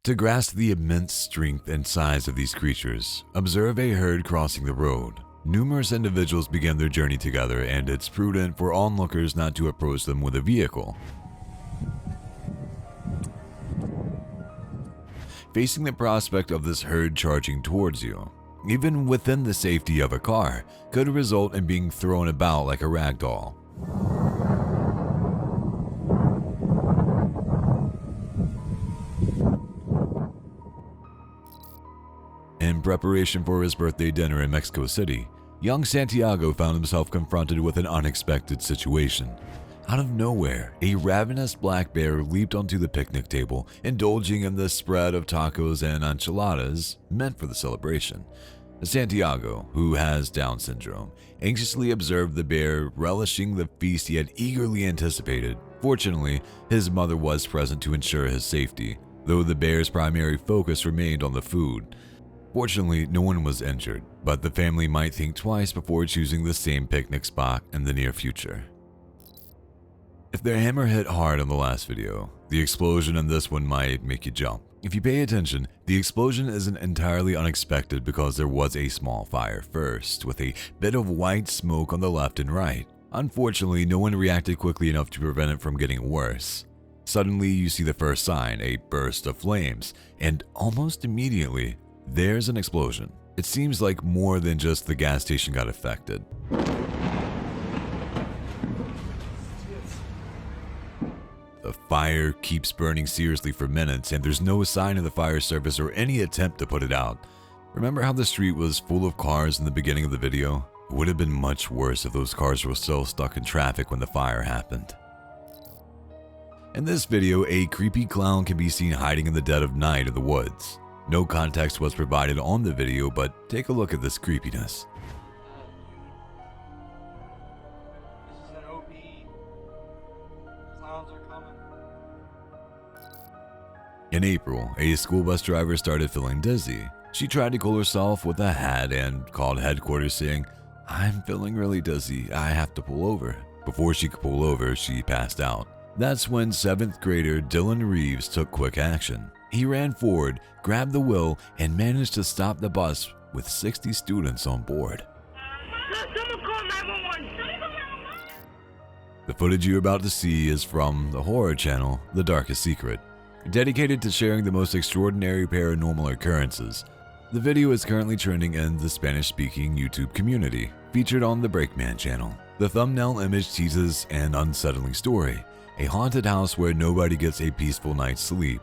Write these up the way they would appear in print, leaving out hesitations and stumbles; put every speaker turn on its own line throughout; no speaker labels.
To grasp the immense strength and size of these creatures, observe a herd crossing the road. Numerous individuals began their journey together, and it's prudent for onlookers not to approach them with a vehicle. Facing the prospect of this herd charging towards you, even within the safety of a car, could result in being thrown about like a rag doll. In preparation for his birthday dinner in Mexico City, young Santiago found himself confronted with an unexpected situation. Out of nowhere, a ravenous black bear leaped onto the picnic table, indulging in the spread of tacos and enchiladas meant for the celebration. Santiago, who has Down syndrome, anxiously observed the bear relishing the feast he had eagerly anticipated. Fortunately, his mother was present to ensure his safety, though the bear's primary focus remained on the food. Fortunately, no one was injured, but the family might think twice before choosing the same picnic spot in the near future. If the hammer hit hard on the last video, the explosion in this one might make you jump. If you pay attention, the explosion isn't entirely unexpected because there was a small fire first, with a bit of white smoke on the left and right. Unfortunately, no one reacted quickly enough to prevent it from getting worse. Suddenly, you see the first sign, a burst of flames, and almost immediately, there's an explosion. It seems like more than just the gas station got affected. The fire keeps burning seriously for minutes, and there's no sign of the fire service or any attempt to put it out. Remember how the street was full of cars in the beginning of the video? It would have been much worse if those cars were still stuck in traffic when the fire happened. In this video, a creepy clown can be seen hiding in the dead of night in the woods. No context was provided on the video, but take a look at this creepiness. In April, a school bus driver started feeling dizzy. She tried to cool herself with a hat and called headquarters saying, "I'm feeling really dizzy, I have to pull over." Before she could pull over, she passed out. That's when 7th grader Dylan Reeves took quick action. He ran forward, grabbed the wheel, and managed to stop the bus with 60 students on board. The footage you're about to see is from the horror channel The Darkest Secret, dedicated to sharing the most extraordinary paranormal occurrences. The video is currently trending in the Spanish-speaking YouTube community, featured on the Breakman channel. The thumbnail image teases an unsettling story, a haunted house where nobody gets a peaceful night's sleep.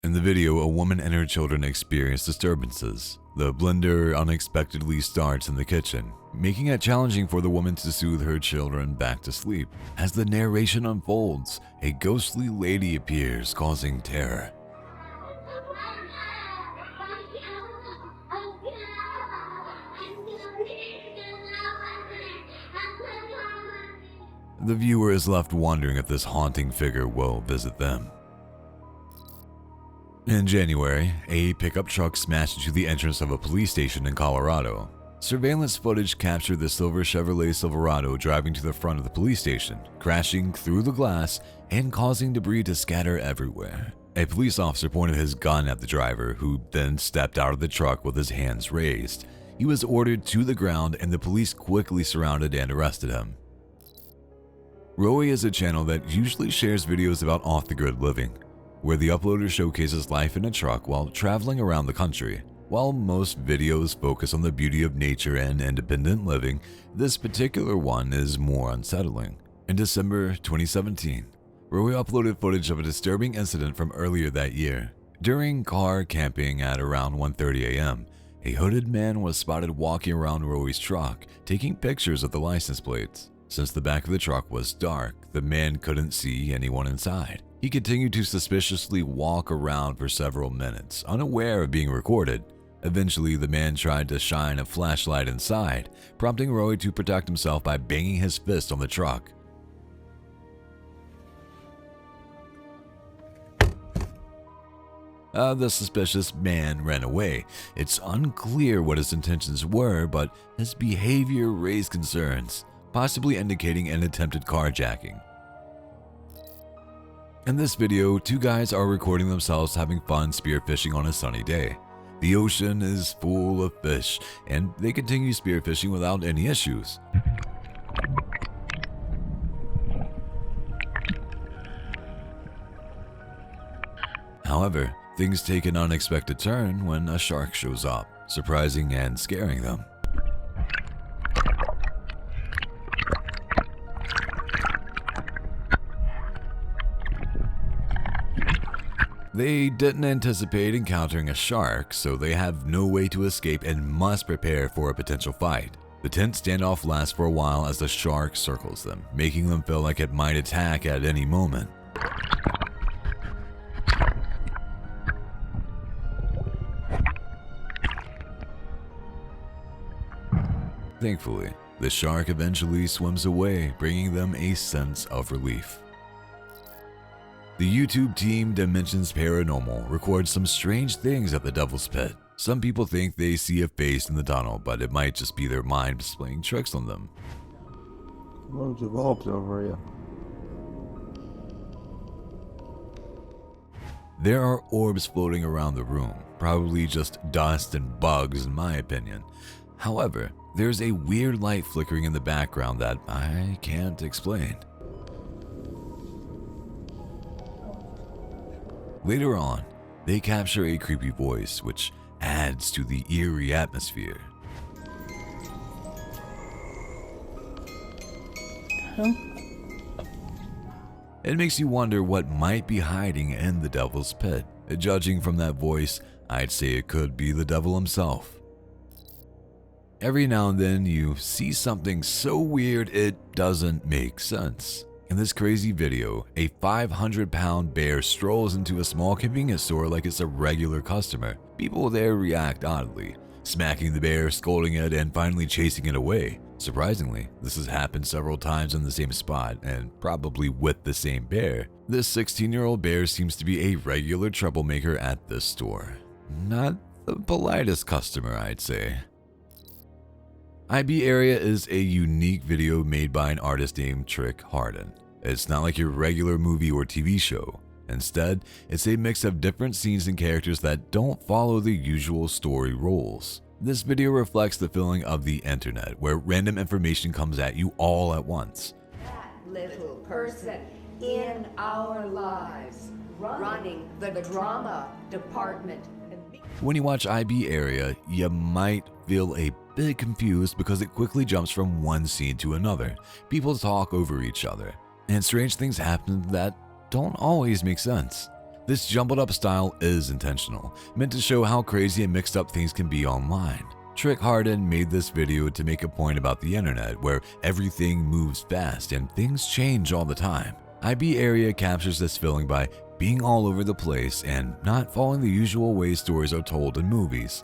In the video, a woman and her children experience disturbances. The blender unexpectedly starts in the kitchen, making it challenging for the woman to soothe her children back to sleep. As the narration unfolds, a ghostly lady appears, causing terror. The viewer is left wondering if this haunting figure will visit them. In January, a pickup truck smashed into the entrance of a police station in Colorado. Surveillance footage captured the silver Chevrolet Silverado driving to the front of the police station, crashing through the glass and causing debris to scatter everywhere. A police officer pointed his gun at the driver, who then stepped out of the truck with his hands raised. He was ordered to the ground, and the police quickly surrounded and arrested him. Roey is a channel that usually shares videos about off-the-grid living, where the uploader showcases life in a truck while traveling around the country. While most videos focus on the beauty of nature and independent living, this particular one is more unsettling. In December 2017, Roey uploaded footage of a disturbing incident from earlier that year. During car camping at around 1:30 a.m., a hooded man was spotted walking around Roey's truck, taking pictures of the license plates. Since the back of the truck was dark, the man couldn't see anyone inside. He continued to suspiciously walk around for several minutes, unaware of being recorded. Eventually, the man tried to shine a flashlight inside, prompting Roey to protect himself by banging his fist on the truck. The suspicious man ran away. It's unclear what his intentions were, but his behavior raised concerns, possibly indicating an attempted carjacking. In this video, two guys are recording themselves having fun spearfishing on a sunny day. The ocean is full of fish, and they continue spearfishing without any issues. However, things take an unexpected turn when a shark shows up, surprising and scaring them. They didn't anticipate encountering a shark, so they have no way to escape and must prepare for a potential fight. The tense standoff lasts for a while as the shark circles them, making them feel like it might attack at any moment. Thankfully, the shark eventually swims away, bringing them a sense of relief. The YouTube team Dimensions Paranormal records some strange things at the Devil's Pit. Some people think they see a face in the tunnel, but it might just be their mind playing tricks on them.
Loads of orbs over here.
There are orbs floating around the room, probably just dust and bugs in my opinion. However, there's a weird light flickering in the background that I can't explain. Later on, they capture a creepy voice, which adds to the eerie atmosphere.
Huh?
It makes you wonder what might be hiding in the Devil's Pit. Judging from that voice, I'd say it could be the devil himself. Every now and then you see something so weird it doesn't make sense. In this crazy video, a 500-pound bear strolls into a small convenience store like it's a regular customer. People there react oddly, smacking the bear, scolding it, and finally chasing it away. Surprisingly, this has happened several times in the same spot, and probably with the same bear. This 16-year-old bear seems to be a regular troublemaker at this store. Not the politest customer, I'd say. IB Area is a unique video made by an artist named Trick Harden. It's not like your regular movie or TV show. Instead, it's a mix of different scenes and characters that don't follow the usual story rules. This video reflects the feeling of the internet, where random information comes at you all at once.
That little person in our lives, running the drama department.
When you watch IB Area, you might feel a bit confused because it quickly jumps from one scene to another. People talk over each other, and strange things happen that don't always make sense. This jumbled up style is intentional, meant to show how crazy and mixed up things can be online. Trick Harden made this video to make a point about the internet, where everything moves fast and things change all the time. IB Area captures this feeling by being all over the place and not following the usual way stories are told in movies.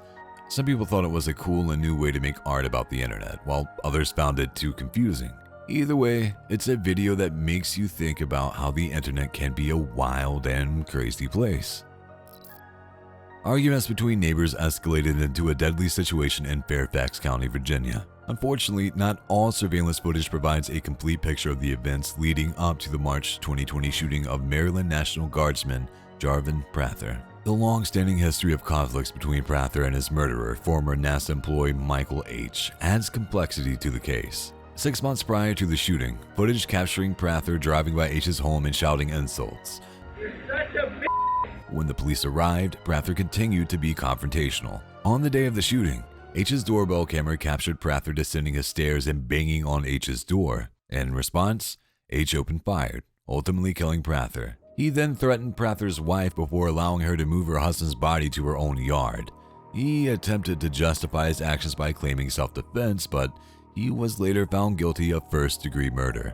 Some people thought it was a cool and new way to make art about the internet, while others found it too confusing. Either way, it's a video that makes you think about how the internet can be a wild and crazy place. Arguments between neighbors escalated into a deadly situation in Fairfax County, Virginia. Unfortunately, not all surveillance footage provides a complete picture of the events leading up to the March 2020 shooting of Maryland National Guardsman Jarvin Prather. The long-standing history of conflicts between Prather and his murderer, former NASA employee Michael H., adds complexity to the case. 6 months prior to the shooting, footage capturing Prather driving by H's home and shouting insults.
"You're such a b****."
When the police arrived, Prather continued to be confrontational. On the day of the shooting, H's doorbell camera captured Prather descending his stairs and banging on H's door. In response, H opened fire, ultimately killing Prather. He then threatened Prather's wife before allowing her to move her husband's body to her own yard. He attempted to justify his actions by claiming self-defense, but he was later found guilty of first-degree murder.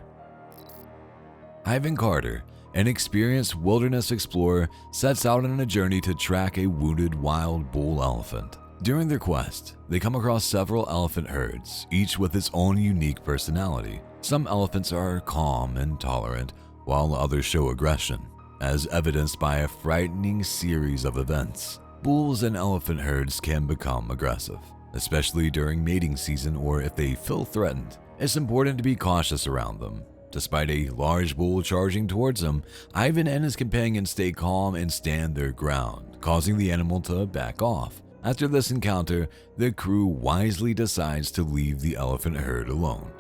Ivan Carter, an experienced wilderness explorer, sets out on a journey to track a wounded wild bull elephant. During their quest, they come across several elephant herds, each with its own unique personality. Some elephants are calm and tolerant, while others show aggression. as evidenced by a frightening series of events. Bulls and elephant herds can become aggressive, especially during mating season or if they feel threatened. It's important to be cautious around them. Despite a large bull charging towards them, Ivan and his companions stay calm and stand their ground, causing the animal to back off. After this encounter, the crew wisely decides to leave the elephant herd alone.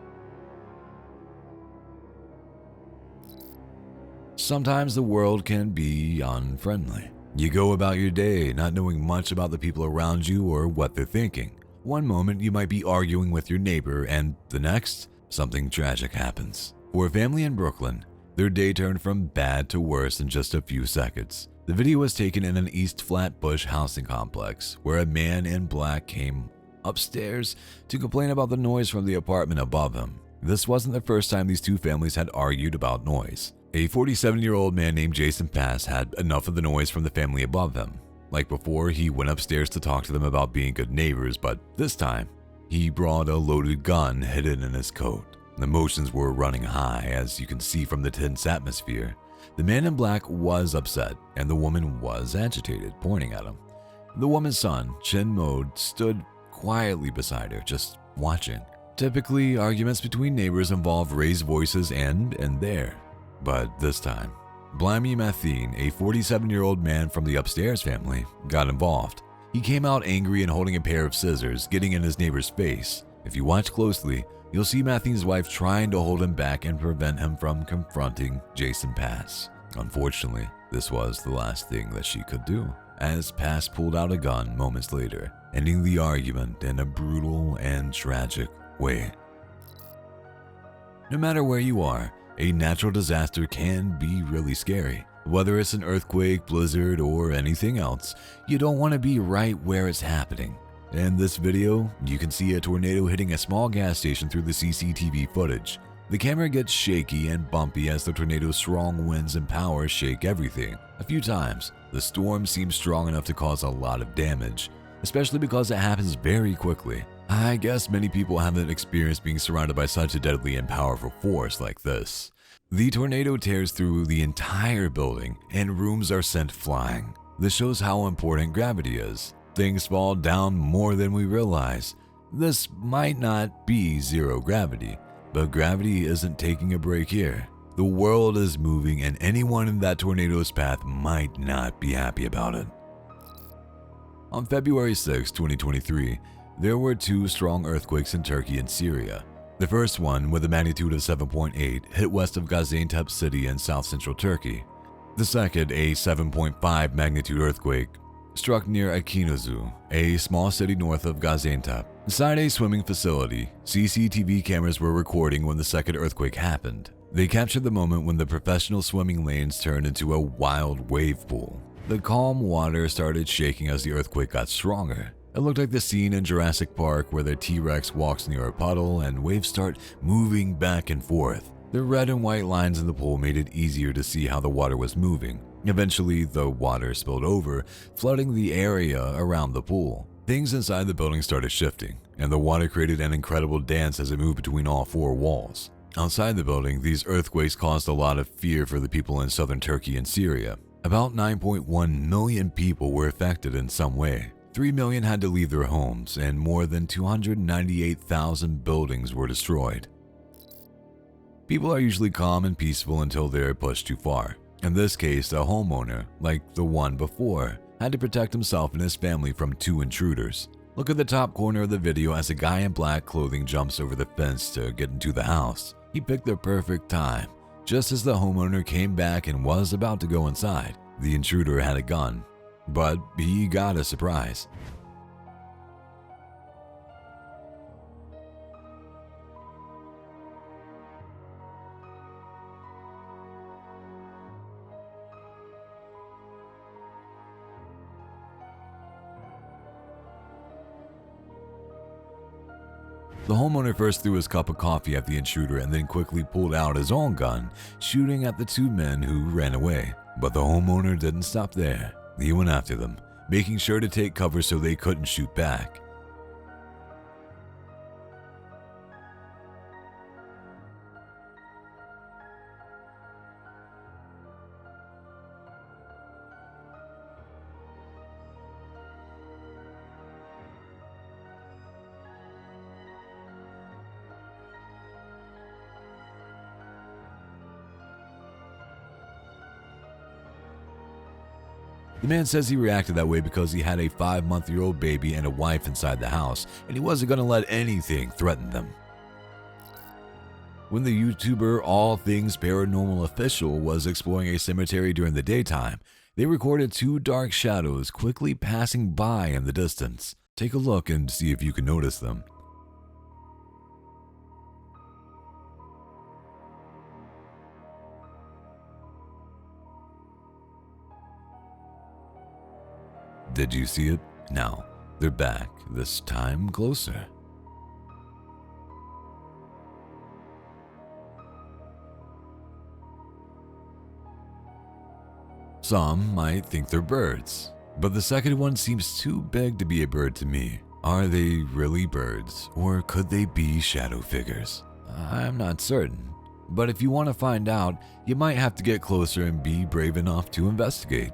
Sometimes the world can be unfriendly. You go about your day not knowing much about the people around you or what they're thinking. One moment you might be arguing with your neighbor, and the next, something tragic happens. For a family in Brooklyn, their day turned from bad to worse in just a few seconds. The video was taken in an East Flatbush housing complex, where a man in black came upstairs to complain about the noise from the apartment above him. This wasn't the first time these two families had argued about noise. A 47-year-old man named Jason Pass had enough of the noise from the family above him. Like before, he went upstairs to talk to them about being good neighbors, but this time, he brought a loaded gun hidden in his coat. The emotions were running high, as you can see from the tense atmosphere. The man in black was upset, and the woman was agitated, pointing at him. The woman's son, Chin Mode, stood quietly beside her, just watching. Typically, arguments between neighbors involve raised voices and there. But this time, Blammy Mathine, a 47-year-old man from the upstairs family, got involved. He came out angry and holding a pair of scissors, getting in his neighbor's face. If you watch closely, you'll see Mathine's wife trying to hold him back and prevent him from confronting Jason Pass. Unfortunately, this was the last thing that she could do, as Pass pulled out a gun moments later, ending the argument in a brutal and tragic way. No matter where you are, a natural disaster can be really scary. Whether it's an earthquake, blizzard, or anything else, you don't want to be right where it's happening. In this video, you can see a tornado hitting a small gas station through the CCTV footage. The camera gets shaky and bumpy as the tornado's strong winds and power shake everything. A few times, the storm seems strong enough to cause a lot of damage, especially because it happens very quickly. I guess many people haven't experienced being surrounded by such a deadly and powerful force like this. The tornado tears through the entire building and rooms are sent flying. This shows how important gravity is. Things fall down more than we realize. This might not be zero gravity, but gravity isn't taking a break here. The world is moving and anyone in that tornado's path might not be happy about it. On February 6, 2023, there were two strong earthquakes in Turkey and Syria. The first one, with a magnitude of 7.8, hit west of Gaziantep city in south-central Turkey. The second, a 7.5 magnitude earthquake, struck near Akinozu, a small city north of Gaziantep. Inside a swimming facility, CCTV cameras were recording when the second earthquake happened. They captured the moment when the professional swimming lanes turned into a wild wave pool. The calm water started shaking as the earthquake got stronger. It looked like the scene in Jurassic Park where the T-Rex walks near a puddle and waves start moving back and forth. The red and white lines in the pool made it easier to see how the water was moving. Eventually, the water spilled over, flooding the area around the pool. Things inside the building started shifting, and the water created an incredible dance as it moved between all four walls. Outside the building, these earthquakes caused a lot of fear for the people in southern Turkey and Syria. About 9.1 million people were affected in some way. 3 million had to leave their homes, and more than 298,000 buildings were destroyed. People are usually calm and peaceful until they're pushed too far. In this case, a homeowner, like the one before, had to protect himself and his family from two intruders. Look at the top corner of the video as a guy in black clothing jumps over the fence to get into the house. He picked the perfect time. Just as the homeowner came back and was about to go inside, the intruder had a gun, but he got a surprise. The homeowner first threw his cup of coffee at the intruder and then quickly pulled out his own gun, shooting at the two men who ran away. But the homeowner didn't stop there. He went after them, making sure to take cover so they couldn't shoot back. The man says he reacted that way because he had a 5-month-old baby and a wife inside the house, and he wasn't going to let anything threaten them. When the YouTuber All Things Paranormal Official was exploring a cemetery during the daytime, they recorded 2 dark shadows quickly passing by in the distance. Take a look and see if you can notice them. Did you see it? Now, they're back, this time closer. Some might think they're birds, but the second one seems too big to be a bird to me. Are they really birds, or could they be shadow figures? I'm not certain, but if you want to find out, you might have to get closer and be brave enough to investigate.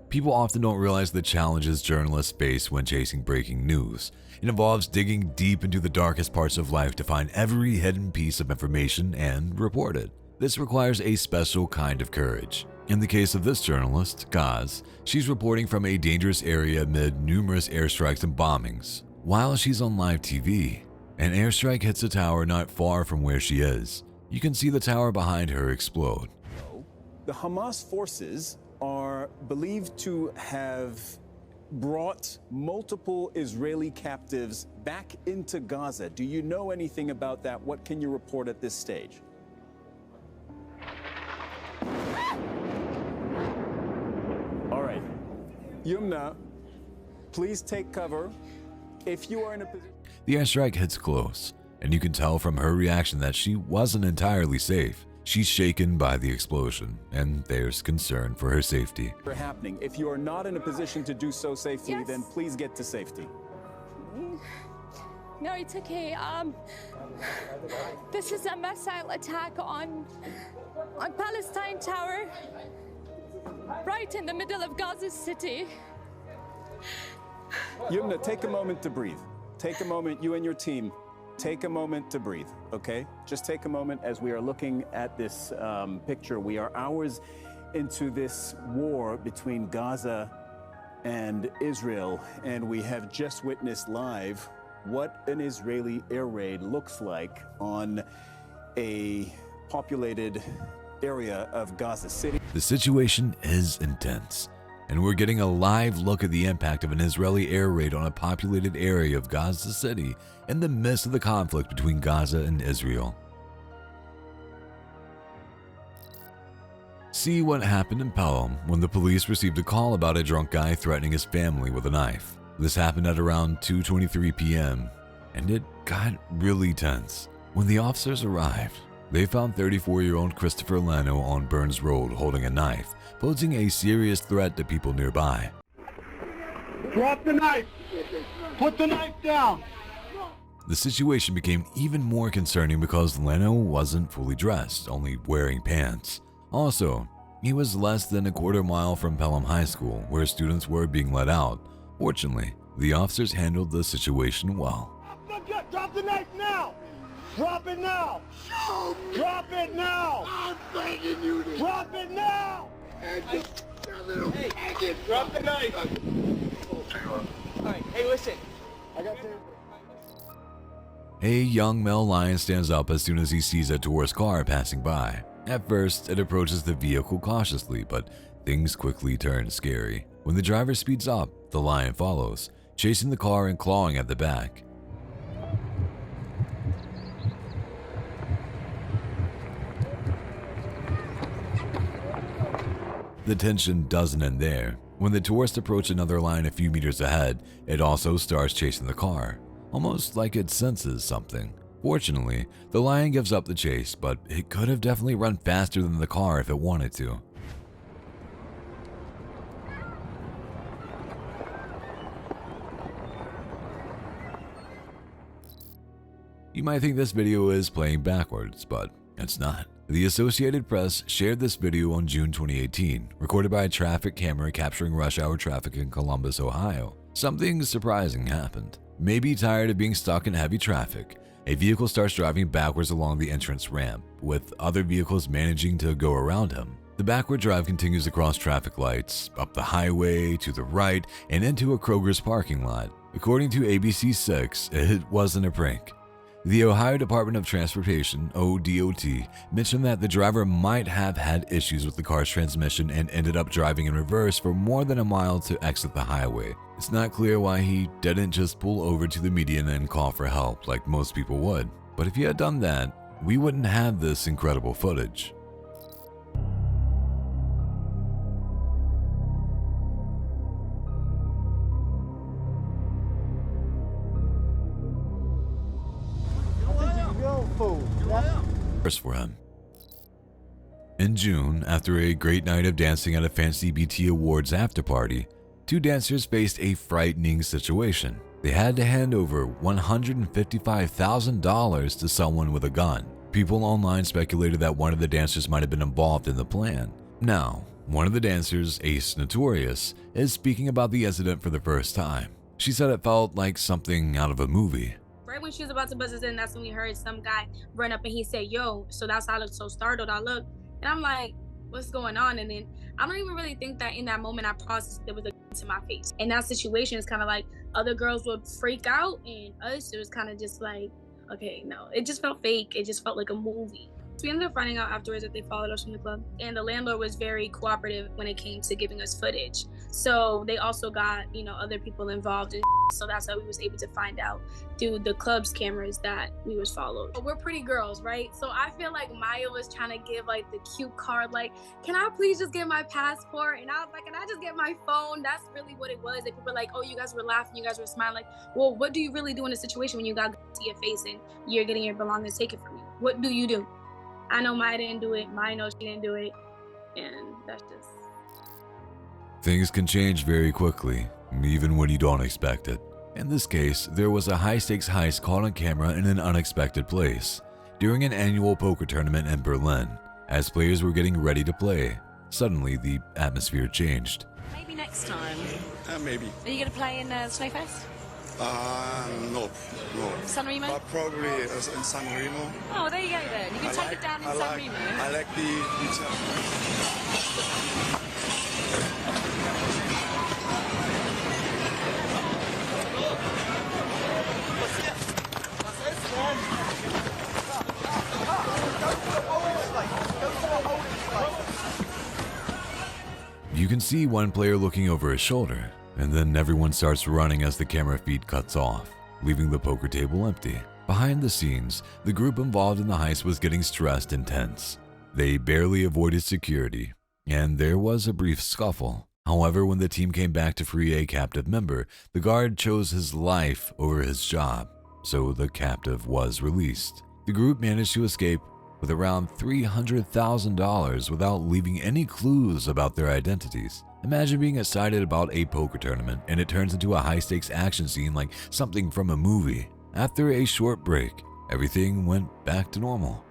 People often don't realize the challenges journalists face when chasing breaking news. It involves digging deep into the darkest parts of life to find every hidden piece of information and report it. This requires a special kind of courage. In the case of this journalist, Gaz, she's reporting from a dangerous area amid numerous airstrikes and bombings. While she's on live TV, an airstrike hits a tower not far from where she is. You can see the tower behind her explode.
The Hamas forces are believed to have brought multiple Israeli captives back into Gaza. Do you know anything about that? What can you report at this stage? All right. Yumna, please take cover. If you are in a position...
The airstrike hits close, and you can tell from her reaction that she wasn't entirely safe. She's shaken by the explosion, and there's concern for her safety.
...happening. If you are not in a position to do so safely,
Yes.
then please get to safety.
No, it's okay. This is a missile attack on Palestine Tower, right in the middle of Gaza City.
Yumna, take a moment to breathe. Take a moment, you and your team, take a moment to breathe, okay? Just take a moment as we are looking at this picture. We are hours into this war between Gaza and Israel, and we have just witnessed live what an Israeli air raid looks like on a populated area of Gaza City.
The situation is intense, and we're getting a live look at the impact of an Israeli air raid on a populated area of Gaza City in the midst of the conflict between Gaza and Israel. See what happened in Pelham when the police received a call about a drunk guy threatening his family with a knife. This happened at around 2:23 p.m., and it got really tense. When the officers arrived, they found 34-year-old Christopher Leno on Burns Road holding a knife, posing a serious threat to people nearby.
Drop the knife! Put the knife down!
The situation became even more concerning because Leno wasn't fully dressed, only wearing pants. Also, he was less than a quarter mile from Pelham High School, where students were being let out. Fortunately, the officers handled the situation well.
Drop the knife now! Drop it now! Drop it now! I'm begging you to drop it now! Hey, drop the knife! Alright, hey, listen. I got to...
A young male lion stands up as soon as he sees a tourist car passing by. At first, it approaches the vehicle cautiously, but things quickly turn scary. When the driver speeds up, the lion follows, chasing the car and clawing at the back. The tension doesn't end there. When the tourists approach another lion a few meters ahead, it also starts chasing the car, almost like it senses something. Fortunately, the lion gives up the chase, but it could have definitely run faster than the car if it wanted to. You might think this video is playing backwards, but it's not. The Associated Press shared this video on June 2018, recorded by a traffic camera capturing rush hour traffic in Columbus, Ohio. Something surprising happened. Maybe tired of being stuck in heavy traffic, a vehicle starts driving backwards along the entrance ramp, with other vehicles managing to go around him. The backward drive continues across traffic lights, up the highway, to the right, and into a Kroger's parking lot. According to ABC6, it wasn't a prank. The Ohio Department of Transportation, ODOT, mentioned that the driver might have had issues with the car's transmission and ended up driving in reverse for more than a mile to exit the highway. It's not clear why he didn't just pull over to the median and call for help like most people would. But if he had done that, we wouldn't have this incredible footage. For him. In June, after a great night of dancing at a fancy BT Awards after party, two dancers faced a frightening situation. They had to hand over $155,000 to someone with a gun. People online speculated that one of the dancers might have been involved in the plan. Now, one of the dancers, Ace Notorious, is speaking about the incident for the first time. She said it felt like something out of a movie.
Right when she was about to buzz us in, that's when we heard some guy run up and he said, "Yo." So that's how I looked so startled. I looked and I'm like, what's going on? And then I don't even really think that in that moment I processed there was a gun to my face. In that situation, it's kind of like other girls would freak out, and us, it was kind of just like, okay, no. It just felt fake. It just felt like a movie. So we ended up finding out afterwards that they followed us from the club, and the landlord was very cooperative when it came to giving us footage. So they also got, other people involved, and so that's how we was able to find out through the club's cameras that we was followed. We're pretty girls, right? So I feel like Maya was trying to give like the cute card, like, can I please just get my passport? And I was like, can I just get my phone? That's really what it was. And people were like, oh, you guys were laughing, you guys were smiling. Like, well, what do you really do in a situation when you got to your face and you're getting your belongings taken from you? What do you do? I know Maya didn't do it. Maya knows she didn't do it. And that's just...
Things can change very quickly, even when you don't expect it. In this case, there was a high-stakes heist caught on camera in an unexpected place during an annual poker tournament in Berlin. As players were getting ready to play, suddenly the atmosphere changed.
Maybe next time.
Maybe.
Are you going to play in Snowfest?
No.
San Remo?
Probably in San Remo.
Oh, there you go then. You can take it down in San Remo.
I like the
You can see one player looking over his shoulder, and then everyone starts running as the camera feed cuts off, leaving the poker table empty. Behind the scenes, the group involved in the heist was getting stressed and tense. They barely avoided security, and there was a brief scuffle. However, when the team came back to free a captive member, the guard chose his life over his job, so the captive was released. The group managed to escape with around $300,000 without leaving any clues about their identities. Imagine being excited about a poker tournament and it turns into a high-stakes action scene like something from a movie. After a short break, everything went back to normal.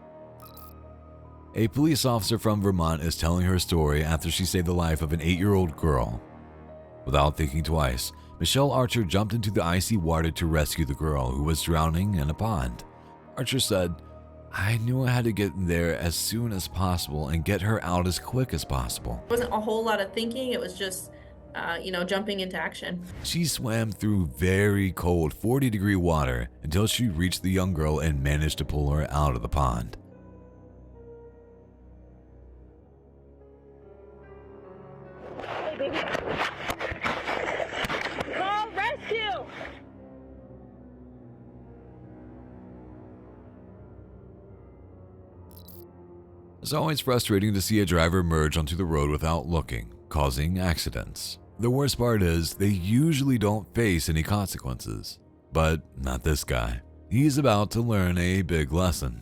A police officer from Vermont is telling her story after she saved the life of an 8-year-old girl. Without thinking twice, Michelle Archer jumped into the icy water to rescue the girl who was drowning in a pond. Archer said, "I knew I had to get in there as soon as possible and get her out as quick as possible."
It wasn't a whole lot of thinking, it was just, jumping into action.
She swam through very cold 40-degree water until she reached the young girl and managed to pull her out of the pond.
Hey, baby. Call rescue!
It's always frustrating to see a driver merge onto the road without looking, causing accidents. The worst part is they usually don't face any consequences. But not this guy. He's about to learn a big lesson.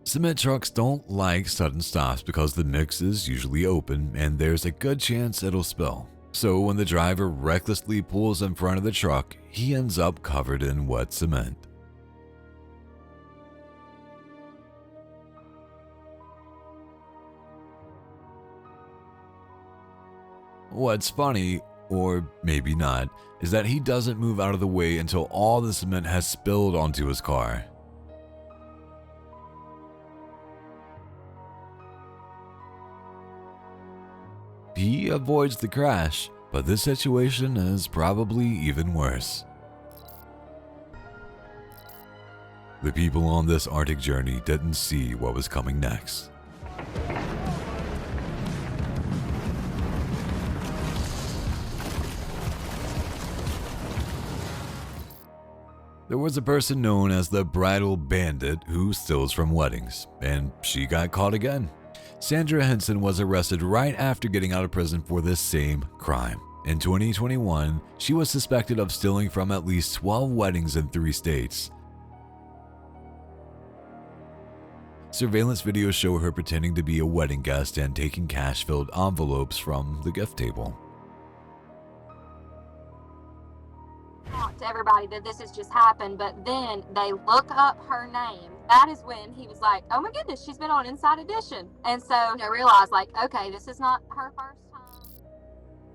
Cement trucks don't like sudden stops because the mix is usually open and there's a good chance it'll spill. So when the driver recklessly pulls in front of the truck, he ends up covered in wet cement. What's funny, or maybe not, is that he doesn't move out of the way until all the cement has spilled onto his car. He avoids the crash, but this situation is probably even worse. The people on this Arctic journey didn't see what was coming next. There was a person known as the Bridal Bandit who steals from weddings, and she got caught again. Sandra Henson was arrested right after getting out of prison for this same crime. In 2021, she was suspected of stealing from at least 12 weddings in 3 states. Surveillance videos show her pretending to be a wedding guest and taking cash-filled envelopes from the gift table.
To everybody that this has just happened, but then they look up her name. That is when he was like, oh my goodness, she's been on Inside Edition. And so I realized, like, okay, this is not her first time.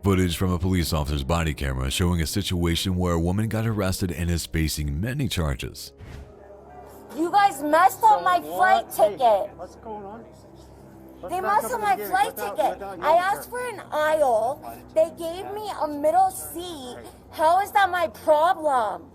Footage from a police officer's body camera showing a situation where a woman got arrested and is facing many charges.
You guys messed up my flight ticket.
What's going on?
They messed up my flight ticket. I asked for an aisle. They gave me a middle seat. How is that my problem?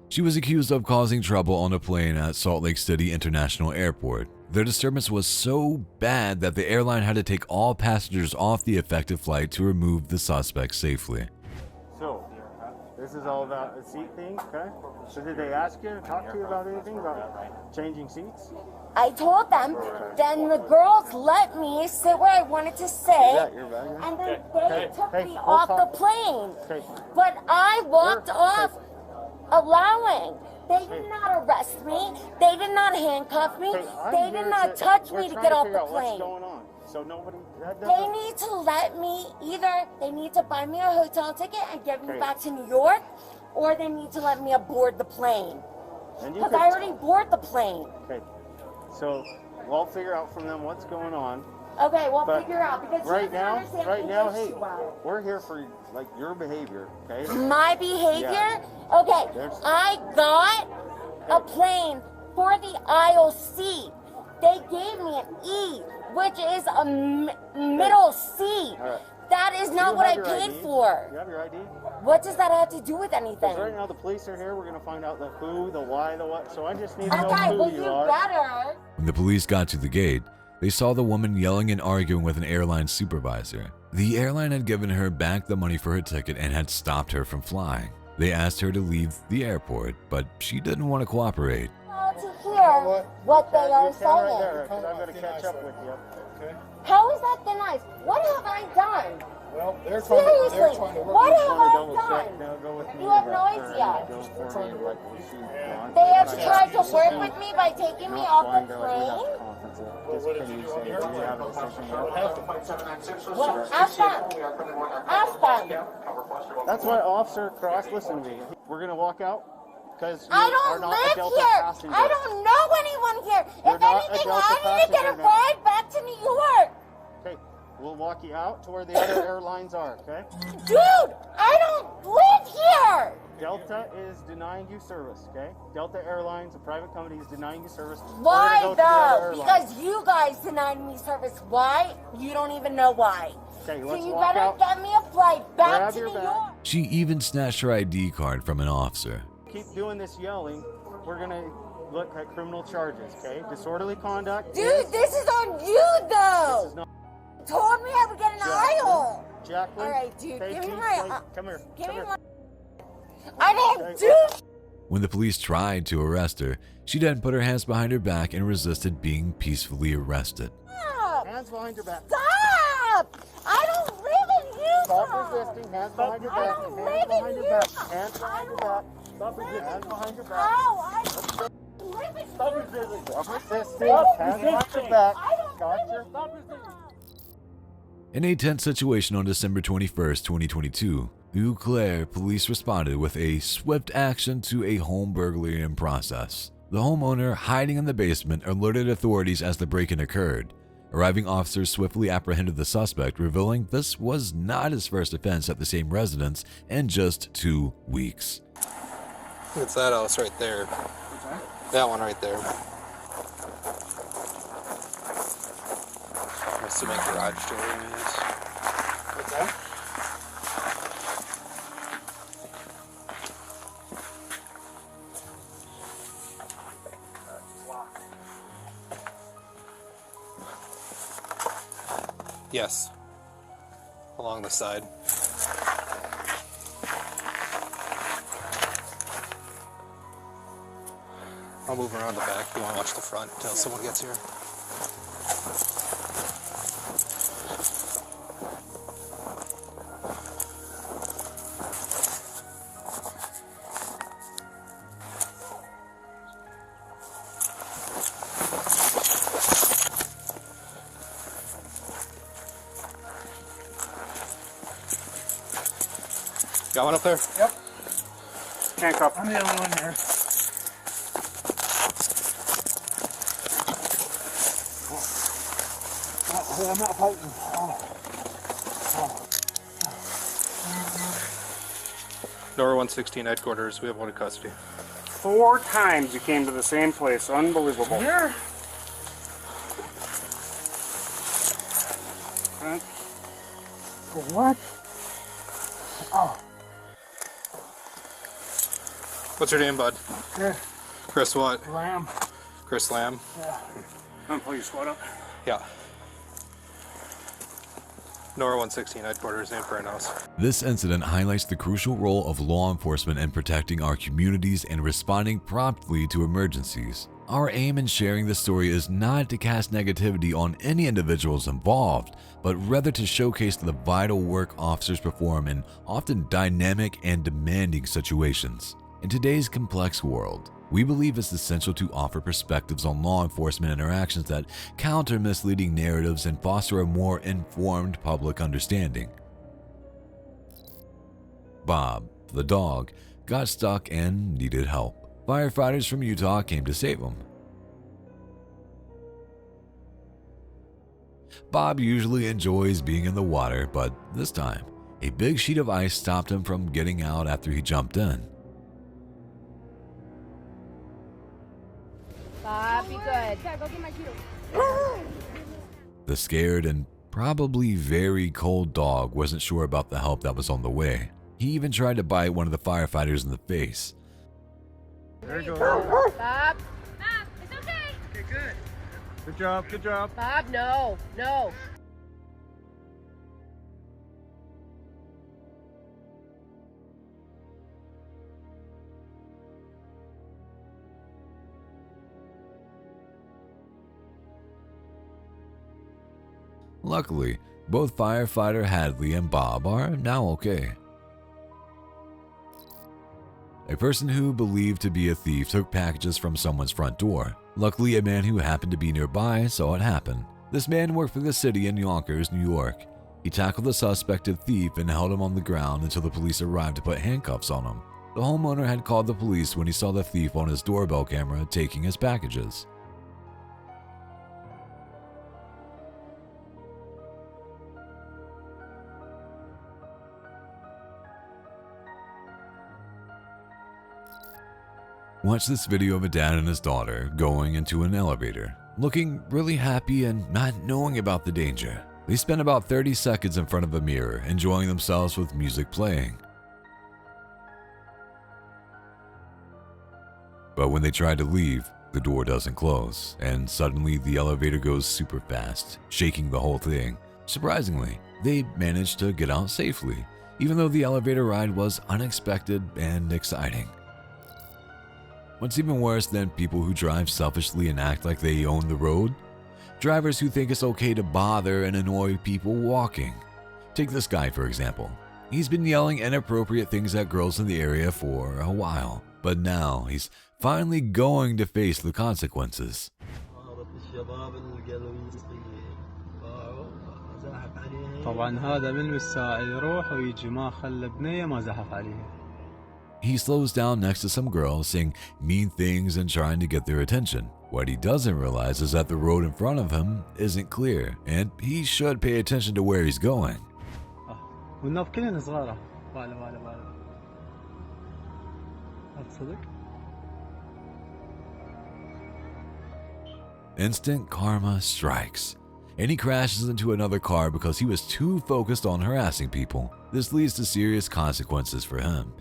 She was accused of causing trouble on a plane at Salt Lake City International Airport. The disturbance was so bad that the airline had to take all passengers off the affected flight to remove the suspect safely.
So, this is all about the seat thing, okay? So did they ask you to talk to you about anything about changing seats?
I told them, then the girls let me sit where I wanted to sit, and then they took me off the plane. But I walked off allowing. They did not arrest me. They did not handcuff me. They did not touch me to get off the plane.
So nobody.
They need to let me, either they need to buy me a hotel ticket and get me back to New York, or they need to let me aboard the plane. Because I already boarded the plane.
Okay. So we'll figure out from them what's going on.
Okay, we'll figure out, because
right now, hey, we're here for like your behavior, okay?
My behavior? Yeah. Okay, I got a plane for the aisle seat. They gave me an E, which is a middle seat. Right. That is not what I paid for.
You have your ID?
What does that have to do with anything?
Right now the police are here. We're going to find out the who, the why, the what. So I just need to know who you are.
Better.
When the police got to the gate, they saw the woman yelling and arguing with an airline supervisor. The airline had given her back the money for her ticket and had stopped her from flying. They asked her to leave the airport, but she didn't want to cooperate.
To hear what they are saying.
Right there, I'm going to catch up with you. Okay.
How is that tonight? What have I done?
Well, they're
seriously,
trying to
what have I done?
Now go with me.
You have no idea. They have tried to work with me by taking me off the plane. Well, ask them. Ask them.
That's why Officer Cross, listen to me. We're going to walk out.
I don't live here. I don't know anyone here. If anything, I need to get a ride back to New York.
Okay, we'll walk you out to where the other airlines are, okay?
Dude, I don't live here.
Delta is denying you service, okay? Delta Airlines, a private company, is denying you service.
Why though? Because you guys denied me service. Why? You don't even know why.
Okay,
so you better get me a flight back to New York.
She even snatched her ID card from an officer.
Keep doing this yelling, we're gonna look at criminal charges, okay? Disorderly conduct.
Dude, this is on you though. This is not. Told me I would get an aisle.
Jacqueline.
All right, dude, give me my.
Come here.
Give me my. I didn't do.
When the police tried to arrest her, she then put her hands behind her back and resisted being peacefully arrested.
Stop.
Hands behind your back.
Stop! I don't live in Utah.
Stop resisting. Hands behind your back.
I don't live in Utah.
Hands behind your back. Stop resisting. Hands behind your back.
Ow! I live in
Stop resisting. Stop resisting. Hands behind your back. Gotcha. Stop resisting.
In a tense situation on December 21st, 2022, Eau Claire police responded with a swift action to a home burglary in process. The homeowner, hiding in the basement, alerted authorities as the break-in occurred. Arriving officers swiftly apprehended the suspect, revealing this was not his first offense at the same residence in just 2 weeks.
It's that house right there. That one right there. I'm assuming garage door is. What's that? Yes. Along the side. I'll move around the back. You want to watch the front until someone gets here? Got one up there?
Yep. Handcuff. I'm the only one here. Oh, I'm not fighting.
Nora 116 headquarters. We have one in custody.
4 times you came to the same place. Unbelievable. Here. For what? Oh.
What's your name, bud?
Chris.
Chris what?
Lamb.
Chris Lamb?
Yeah. Come pull your squad up.
Yeah. Nora 116 headquarters, name for an house.
This incident highlights the crucial role of law enforcement in protecting our communities and responding promptly to emergencies. Our aim in sharing this story is not to cast negativity on any individuals involved, but rather to showcase the vital work officers perform in often dynamic and demanding situations. In today's complex world, we believe it's essential to offer perspectives on law enforcement interactions that counter misleading narratives and foster a more informed public understanding. Bob, the dog, got stuck and needed help. Firefighters from Utah came to save him. Bob usually enjoys being in the water, but this time, a big sheet of ice stopped him from getting out after he jumped in.
Bob, be good. Go get my cue.
The scared and probably very cold dog wasn't sure about the help that was on the way. He even tried to bite one of the firefighters in the face.
There you go.
Bob. Bob,
it's okay. Okay, good. Good job, good job.
Bob, no, no.
Luckily, both firefighter Hadley and Bob are now okay. A person who believed to be a thief took packages from someone's front door. Luckily, a man who happened to be nearby saw it happen. This man worked for the city in Yonkers, New York. He tackled the suspected thief and held him on the ground until the police arrived to put handcuffs on him. The homeowner had called the police when he saw the thief on his doorbell camera taking his packages. Watch this video of a dad and his daughter going into an elevator, looking really happy and not knowing about the danger. They spent about 30 seconds in front of a mirror, enjoying themselves with music playing. But when they try to leave, the door doesn't close, and suddenly the elevator goes super fast, shaking the whole thing. Surprisingly, they managed to get out safely, even though the elevator ride was unexpected and exciting. What's even worse than people who drive selfishly and act like they own the road? Drivers who think it's okay to bother and annoy people walking. Take this guy for example. He's been yelling inappropriate things at girls in the area for a while, but now he's finally going to face the consequences.
طبعا هذا من الساعة يروح ويجي ما خلى بنية ما زحف عليه.
he slows down next to some girls, saying mean things and trying to get their attention. What he doesn't realize is that the road in front of him isn't clear, and he should pay attention to where he's going. Instant karma strikes, and he crashes into another car because he was too focused on harassing people. This leads to serious consequences for him.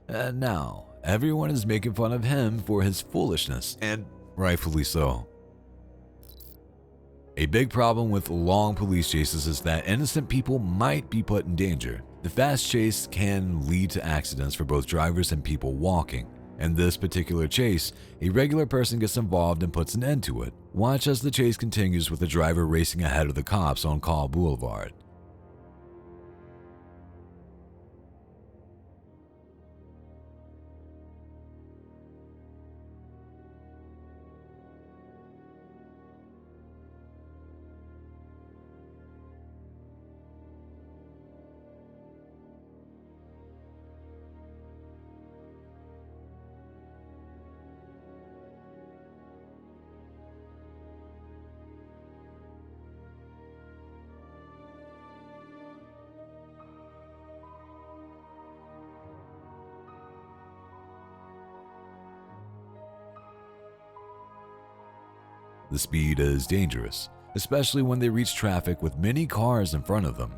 And now, everyone is making fun of him for his foolishness, and rightfully so. A big problem with long police chases is that innocent people might be put in danger. The fast chase can lead to accidents for both drivers and people walking. In this particular chase, a regular person gets involved and puts an end to it. Watch as the chase continues with the driver racing ahead of the cops on Call Boulevard. The speed is dangerous, especially when they reach traffic with many cars in front of them.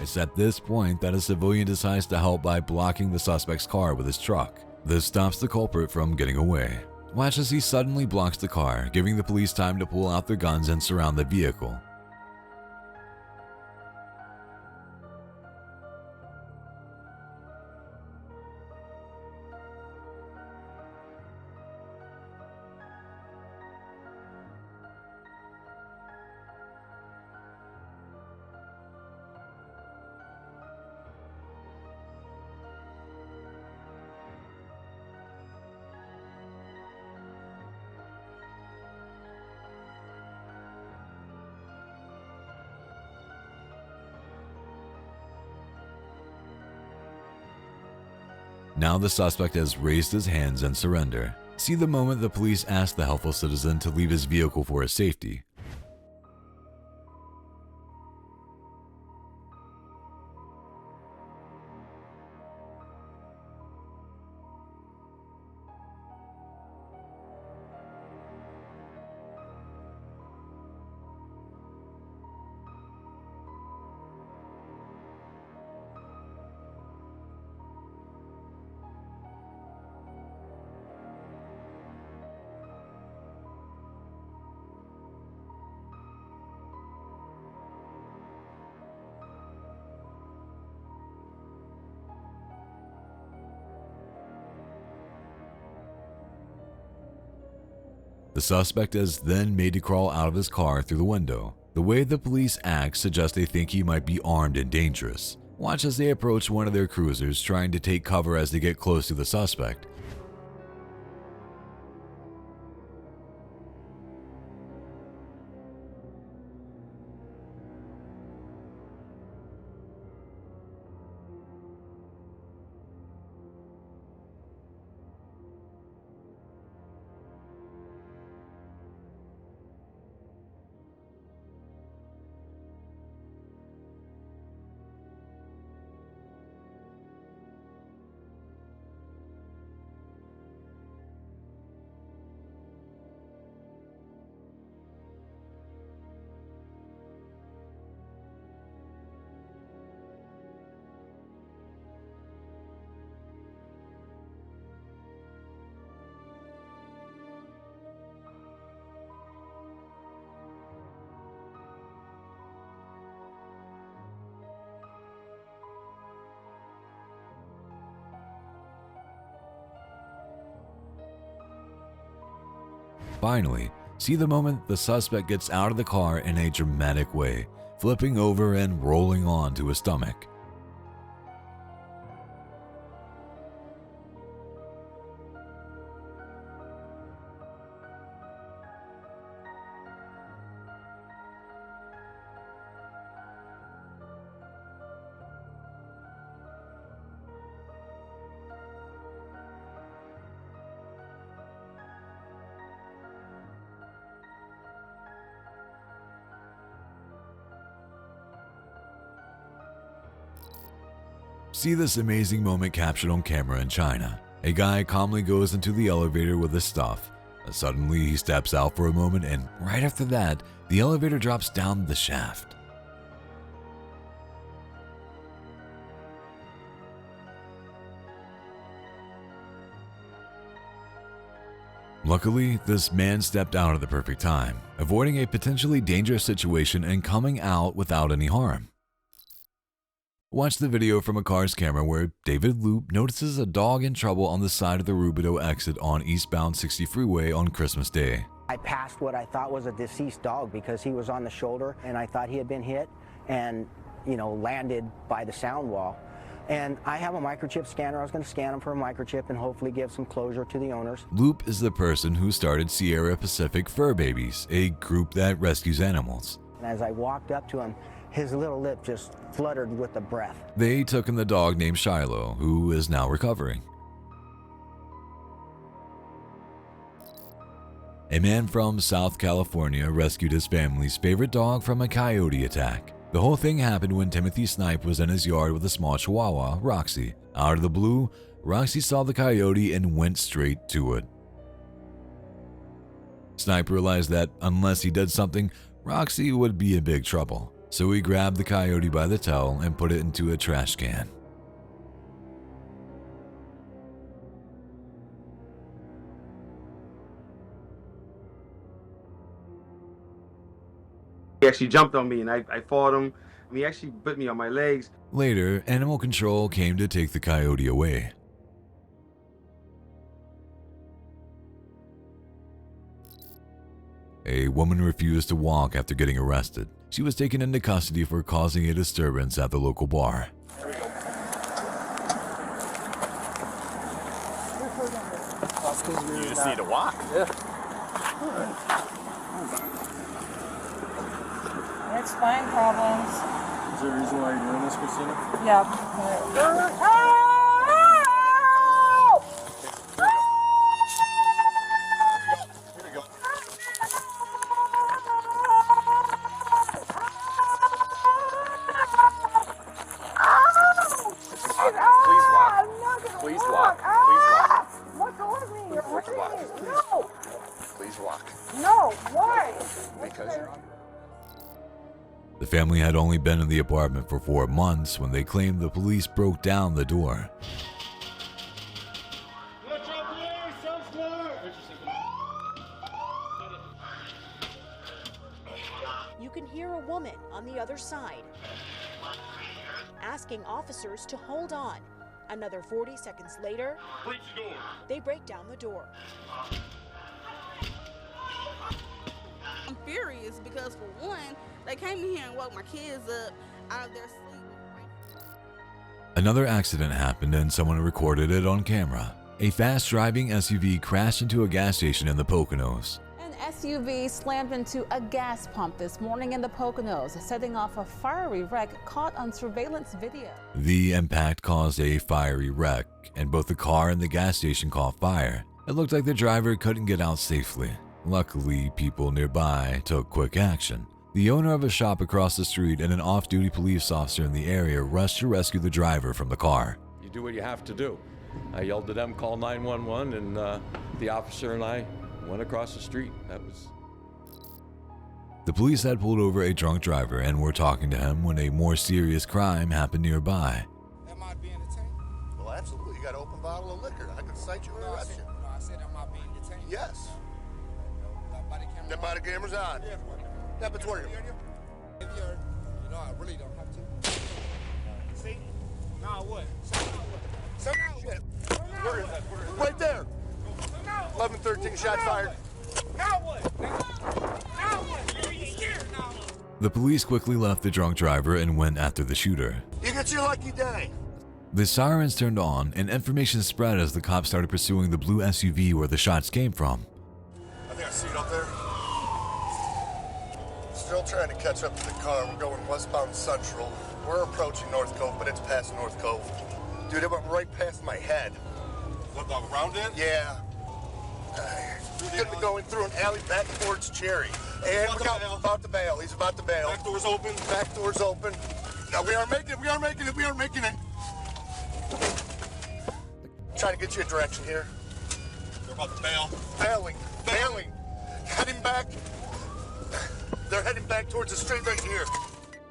It's at this point that a civilian decides to help by blocking the suspect's car with his truck. This stops the culprit from getting away. Watch as he suddenly blocks the car, giving the police time to pull out their guns and surround the vehicle. Now the suspect has raised his hands in surrender. See the moment the police ask the helpful citizen to leave his vehicle for his safety. The suspect is then made to crawl out of his car through the window. The way the police act suggests they think he might be armed and dangerous. Watch as they approach one of their cruisers, trying to take cover as they get close to the suspect. Finally, see the moment the suspect gets out of the car in a dramatic way, flipping over and rolling onto his stomach. See this amazing moment captured on camera in China. A guy calmly goes into the elevator with his stuff. Suddenly, he steps out for a moment, and right after that, the elevator drops down the shaft. Luckily, this man stepped out at the perfect time, avoiding a potentially dangerous situation and coming out without any harm. Watch the video from a car's camera where David Loop notices a dog in trouble on the side of the Rubidoux exit on eastbound 60 freeway on Christmas Day.
I passed what I thought was a deceased dog because he was on the shoulder and I thought he had been hit and, landed by the sound wall. And I have a microchip scanner. I was going to scan him for a microchip and hopefully give some closure to the owners.
Loop is the person who started Sierra Pacific Fur Babies, a group that rescues animals.
And as I walked up to him, his little lip just fluttered with the breath.
They took in the dog named Shiloh, who is now recovering. A man from South California rescued his family's favorite dog from a coyote attack. The whole thing happened when Timothy Snipe was in his yard with a small chihuahua, Roxy. Out of the blue, Roxy saw the coyote and went straight to it. Snipe realized that unless he did something, Roxy would be in big trouble. So he grabbed the coyote by the tail and put it into a trash can.
He actually jumped on me and I fought him. He actually bit me on my legs.
Later, animal control came to take the coyote away. A woman refused to walk after getting arrested. She was taken into custody for causing a disturbance at the local bar.
You just need to walk.
Yeah. It's spine problems.
Is there a reason why you're doing this, Christina?
Yeah.
The family had only been in the apartment for 4 months when they claimed the police broke down the door.
You can hear a woman on the other side asking officers to hold on. Another 40 seconds later, they break down the door.
I'm furious because, for one, they came in here and woke my kids up out of their sleep.
Another accident happened and someone recorded it on camera. A fast-driving SUV crashed into a gas station in the Poconos.
An SUV slammed into a gas pump this morning in the Poconos, setting off a fiery wreck caught on surveillance video.
The impact caused a fiery wreck, and both the car and the gas station caught fire. It looked like the driver couldn't get out safely. Luckily, people nearby took quick action. The owner of a shop across the street and an off-duty police officer in the area rushed to rescue the driver from the car.
You do what you have to do. I yelled to them, call 911, and the officer and I went across the street. That was...
The police had pulled over a drunk driver and were talking to him when a more serious crime happened nearby.
Am I being detained? Well, absolutely. You got an open bottle of liquor. I could cite you and arrest you.
No, I said, am I being detained?
Yes.
That
body camera's on. Yeah, but where?
You know, I really don't have to. See? Now what? So now what?
Where is that? Right there. 11, 13 shots fired.
Now what? Now what? You're scared now.
The police quickly left the drunk driver and went after the shooter.
You get your lucky day.
The sirens turned on and information spread as the cops started pursuing the blue SUV where the shots came from.
I think I see it up there. Still trying to catch up to the car. We're going westbound Central. We're approaching North Cove, but it's past North Cove. Dude, it went right past my head.
What, around it?
Yeah. He's gonna be going through an alley back towards Cherry. And look out, about to bail. He's about to bail.
Back door's open.
Back door's open. No, we aren't making it. We aren't making it. We aren't making it. Trying to get you a direction here.
They're about to bail.
Bailing. Heading back. They're heading back towards the street right here.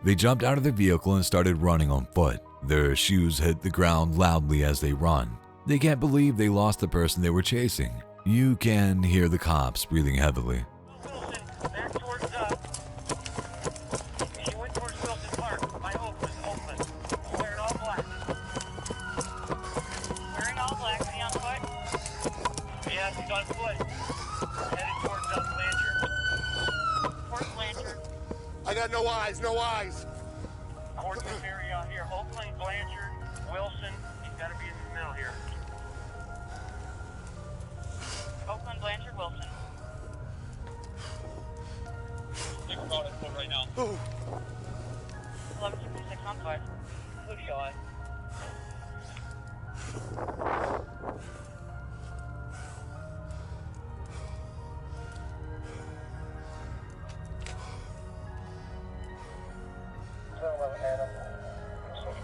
They jumped out of the vehicle and started running on foot. Their shoes hit the ground loudly as they run. They can't believe they lost the person they were chasing. You can hear the cops breathing heavily.
Back towards, she went towards Wilson Park. My hope was open. Wearing all black. Wearing all black. Is he on foot? Yeah, he's on foot. Headed towards Blanchard. Towards Blanchard. I got no eyes. Towards this area here. Oakland, Blanchard, Wilson. He's got to be in the middle here. Oakland, Blanchard, Wilson. They're on foot right now. 1166 on foot. Hoodie on.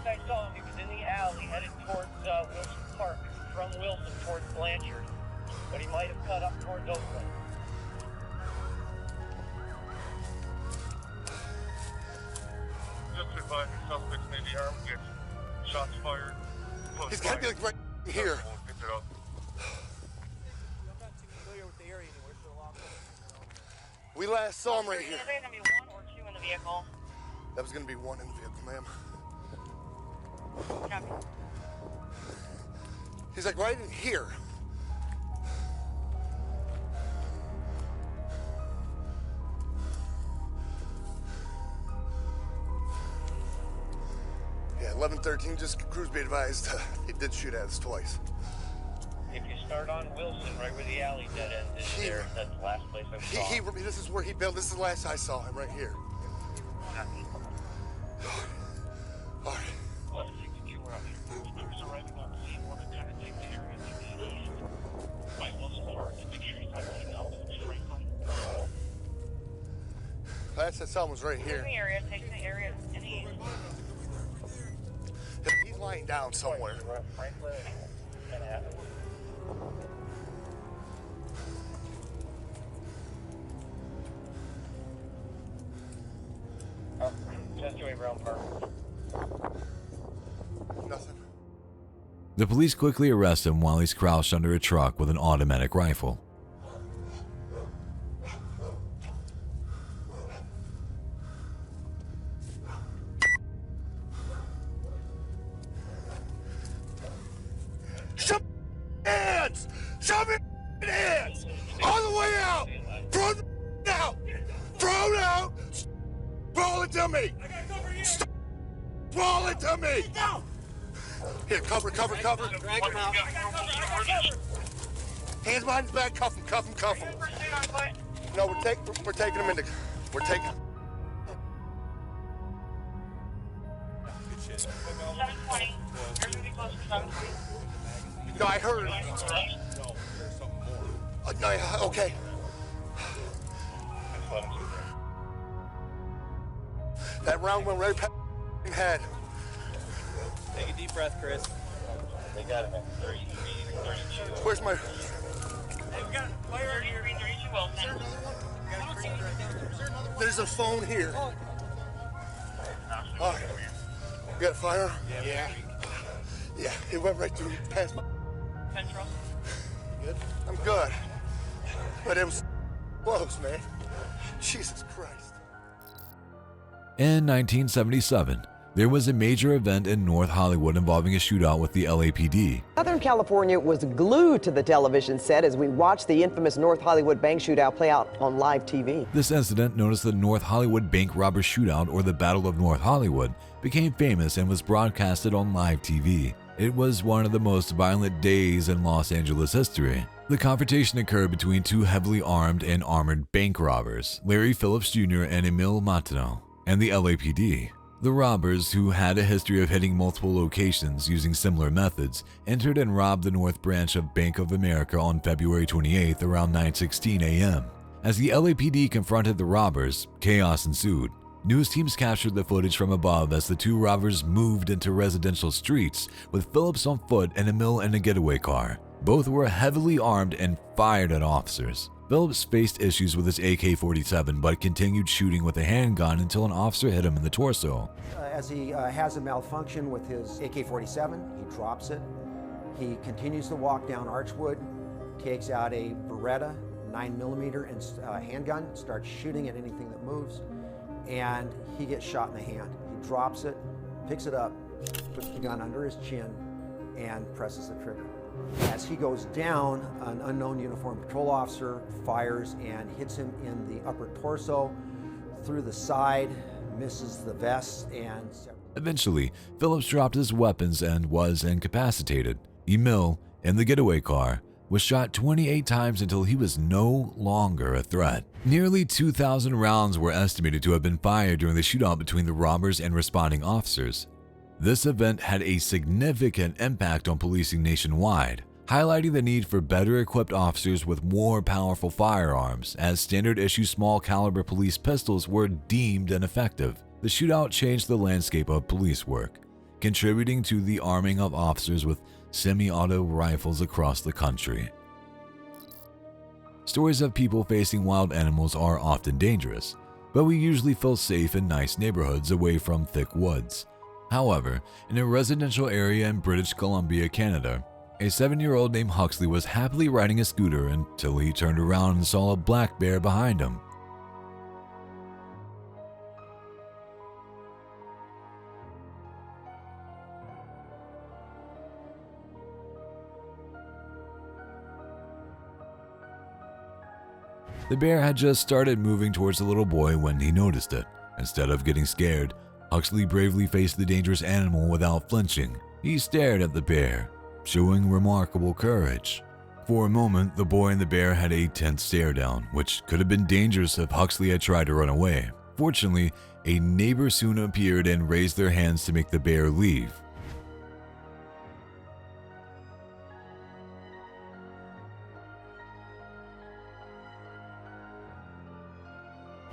I saw him. He was in the alley headed towards Wilson Park from Wilson towards Blanchard, but he might have cut up towards Oakland.
Just to advise the suspects may be armed, get shots fired.
He's got to be like right here.
Pick it up.
We last saw him right here.
Is there going to be one or two in the vehicle?
That was going to be one in the vehicle, ma'am.
Copy.
He's like right in here. Yeah, 1113, just cruise be advised. He did shoot at us twice.
If you start on Wilson, right where the alley dead end is there, that's the last place I saw him.
This is where he built. This is the last I saw him, right here. All right. Last I saw him was right here.
Taking the area, taking the area in the east.
He's lying down somewhere.
Just Joey Brown Park.
Nothing.
The police quickly arrest him while he's crouched under a truck with an automatic rifle.
Shove hands! Shove your hands! All the way out! Throw it out! Throw it out! Roll it to me! Roll it to me! Here, cover.
Drag him out.
Hands behind his back, cuff him. No, we're taking him into. We're taking.
720. You're going to be close to 720.
No, I heard. No, okay. That round went right past his head.
Take a deep breath, Chris.
They got him at 33, 32.
Where's my...
Hey, we got a player here. 32 Wilson.
There's a phone here. All right. You got a fire?
Yeah.
Yeah, it went right through past my...
Central.
Good? I'm good. But it was close, man. Jesus Christ.
In 1977, there was a major event in North Hollywood involving a shootout with the LAPD.
Southern California was glued to the television set as we watched the infamous North Hollywood bank shootout play out on live TV.
This incident, known as the North Hollywood Bank Robber Shootout or the Battle of North Hollywood, became famous and was broadcasted on live TV. It was one of the most violent days in Los Angeles history. The confrontation occurred between two heavily armed and armored bank robbers, Larry Phillips Jr. and Emil Matino, and the LAPD. The robbers, who had a history of hitting multiple locations using similar methods, entered and robbed the North Branch of Bank of America on February 28th around 9:16 a.m. As the LAPD confronted the robbers, chaos ensued. News teams captured the footage from above as the two robbers moved into residential streets, with Phillips on foot and Emil in a getaway car. Both were heavily armed and fired at officers. Phillips faced issues with his AK-47 but continued shooting with a handgun until an officer hit him in the torso.
As he has a malfunction with his AK-47, he drops it. He continues to walk down Archwood, takes out a Beretta 9mm and handgun, starts shooting at anything that moves, and he gets shot in the hand. He drops it, picks it up, puts the gun under his chin, and presses the trigger. As he goes down, an unknown uniformed patrol officer fires and hits him in the upper torso, through the side, misses the vest, and...
Eventually, Phillips dropped his weapons and was incapacitated. Emil, in the getaway car, was shot 28 times until he was no longer a threat. Nearly 2,000 rounds were estimated to have been fired during the shootout between the robbers and responding officers. This event had a significant impact on policing nationwide, highlighting the need for better equipped officers with more powerful firearms, as standard-issue small-caliber police pistols were deemed ineffective. The shootout changed the landscape of police work, contributing to the arming of officers with semi-auto rifles across the country. Stories of people facing wild animals are often dangerous, but we usually feel safe in nice neighborhoods away from thick woods. However, in a residential area in British Columbia, Canada, a 7-year-old named Huxley was happily riding a scooter until he turned around and saw a black bear behind him. The bear had just started moving towards the little boy when he noticed it. Instead of getting scared, Huxley bravely faced the dangerous animal without flinching. He stared at the bear, showing remarkable courage. For a moment, the boy and the bear had a tense stare down, which could have been dangerous if Huxley had tried to run away. Fortunately, a neighbor soon appeared and raised their hands to make the bear leave.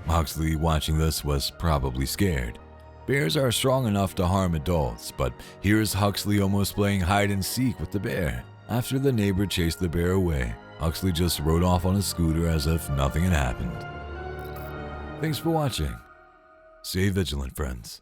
Huxley, watching this, was probably scared. Bears are strong enough to harm adults, but here's Huxley almost playing hide and seek with the bear. After the neighbor chased the bear away, Huxley just rode off on his scooter as if nothing had happened. Thanks for watching. Stay vigilant, friends.